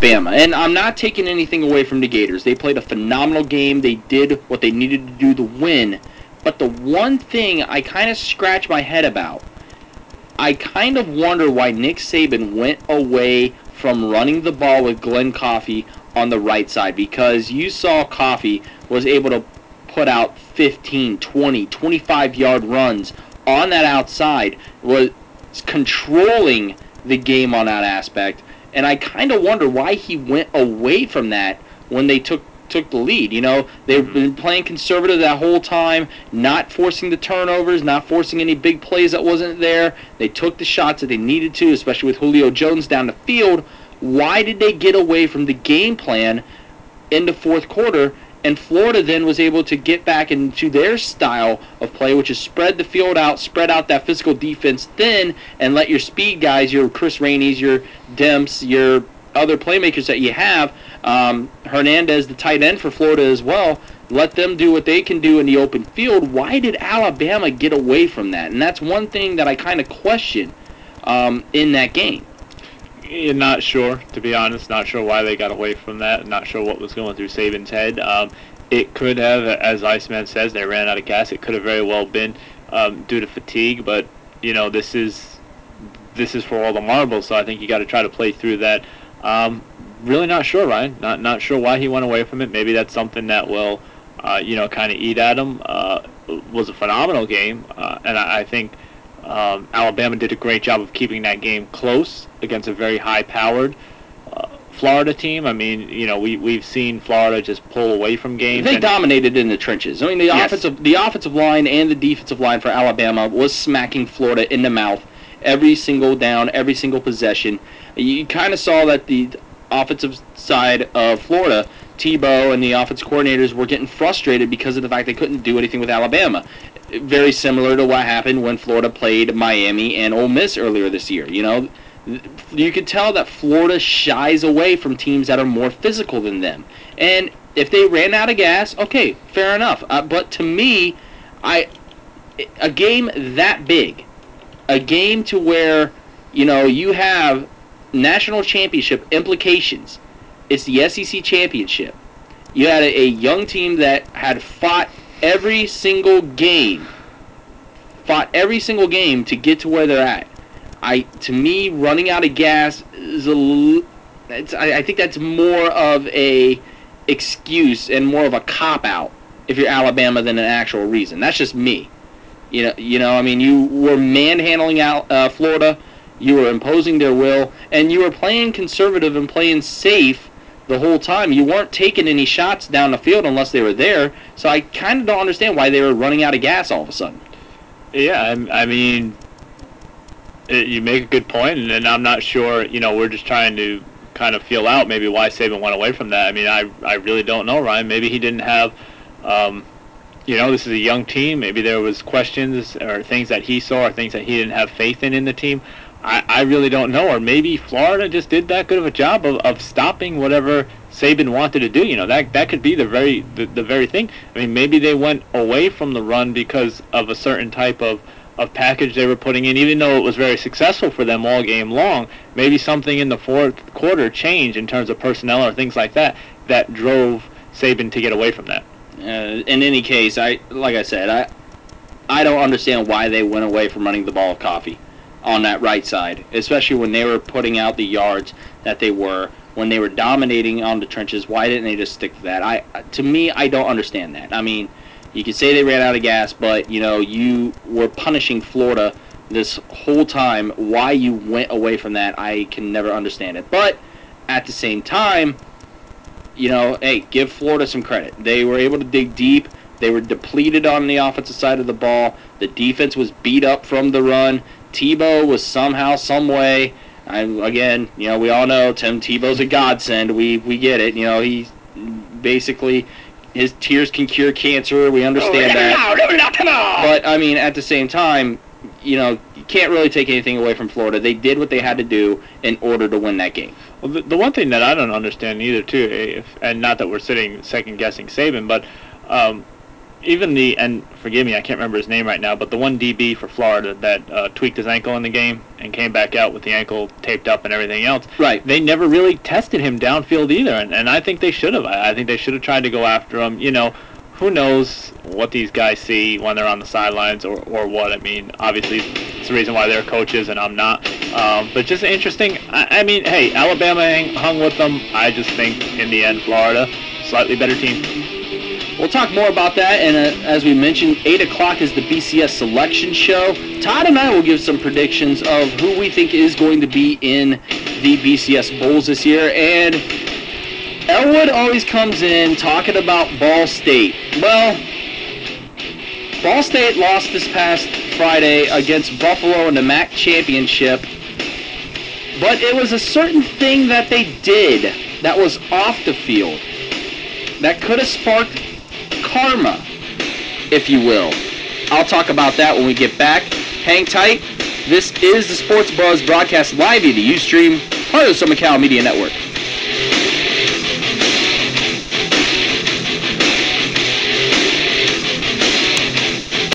Alabama. And I'm not taking anything away from the Gators. They played a phenomenal game. They did what they needed to do to win. But the one thing I kind of scratch my head about, I kind of wonder why Nick Saban went away from running the ball with Glenn Coffey on the right side, because you saw Coffey was able to put out 15, 20, 25-yard runs on that outside, was controlling the game on that aspect. And I kind of wonder why he went away from that when they took the lead. You know, they've been playing conservative that whole time, not forcing the turnovers, not forcing any big plays that wasn't there. They took the shots that they needed to, especially with Julio Jones down the field. Why did they get away from the game plan in the fourth quarter? And Florida then was able to get back into their style of play, which is spread the field out, spread out that physical defense thin, and let your speed guys, your Chris Rainey's, your Demps, your other playmakers that you have, Hernandez, the tight end for Florida as well, let them do what they can do in the open field. Why did Alabama get away from that? And that's one thing that I kind of question in that game. Not sure, to be honest. Not sure why they got away from that. Not sure what was going through Saban's head. It could have, as Iceman says, they ran out of gas. It could have very well been due to fatigue. But you know, this is for all the marbles. So I think you got to try to play through that. Really not sure, Ryan. Not sure why he went away from it. Maybe that's something that will, kind of eat at him. Was a phenomenal game, and I think. Alabama did a great job of keeping that game close against a very high-powered Florida team. I mean, we've seen Florida just pull away from games. They dominated in the trenches. I mean, the offensive line and the defensive line for Alabama was smacking Florida in the mouth every single down, every single possession. You kind of saw that the offensive side of Florida, Tebow and the offensive coordinators were getting frustrated because of the fact they couldn't do anything with Alabama. Very similar to what happened when Florida played Miami and Ole Miss earlier this year. You could tell that Florida shies away from teams that are more physical than them. And if they ran out of gas, okay, fair enough. But to me, a game that big, a game to where, you have national championship implications. It's the SEC championship. You had a young team that had fought every single game to get to where they're at. To me, running out of gas is I think that's more of a excuse and more of a cop-out if you're Alabama than an actual reason. That's just me. I mean, you were manhandling out Florida, you were imposing their will, and you were playing conservative and playing safe the whole time. You weren't taking any shots down the field unless they were there, so I kind of don't understand why they were running out of gas all of a sudden. Yeah, I mean, you make a good point, and I'm not sure, we're just trying to kind of feel out maybe why Saban went away from that. I mean, I really don't know, Ryan. Maybe he didn't have, this is a young team. Maybe there was questions or things that he saw or things that he didn't have faith in the team. I really don't know, or maybe Florida just did that good of a job of stopping whatever Saban wanted to do. That could be the very thing. I mean, maybe they went away from the run because of a certain type of package they were putting in, even though it was very successful for them all game long. Maybe something in the fourth quarter changed in terms of personnel or things like that drove Saban to get away from that. In any case, I don't understand why they went away from running the ball with Coffey on that right side, especially when they were putting out the yards that they were, when they were dominating on the trenches. Why didn't they just stick to that? To me, I don't understand that. I mean, you could say they ran out of gas, but you were punishing Florida this whole time. Why you went away from that, I can never understand it. But at the same time, hey, give Florida some credit. They were able to dig deep. They were depleted on the offensive side of the ball. The defense was beat up from the run. Tebow was somehow, some way. We all know Tim Tebow's a godsend. We get it. He's basically, his tears can cure cancer. We understand that. But I mean, at the same time, you can't really take anything away from Florida. They did what they had to do in order to win that game. Well, the one thing that I don't understand either, too, and not that we're sitting second guessing Saban, but even and forgive me, I can't remember his name right now, but the one DB for Florida that tweaked his ankle in the game and came back out with the ankle taped up and everything else. Right. They never really tested him downfield either, and I think they should have. I think they should have tried to go after him. Who knows what these guys see when they're on the sidelines or what. I mean, obviously, it's the reason why they're coaches and I'm not. But just interesting. I mean, hey, Alabama hung with them. I just think, in the end, Florida, slightly better team. We'll talk more about that, and as we mentioned, 8 o'clock is the BCS selection show. Todd and I will give some predictions of who we think is going to be in the BCS Bowls this year, and Elwood always comes in talking about Ball State. Well, Ball State lost this past Friday against Buffalo in the MAC championship, but it was a certain thing that they did that was off the field that could have sparked karma, if you will. I'll talk about that when we get back. Hang tight. This is the Sports Buzz broadcast live via the Ustream, part of the Summit Cal Media Network.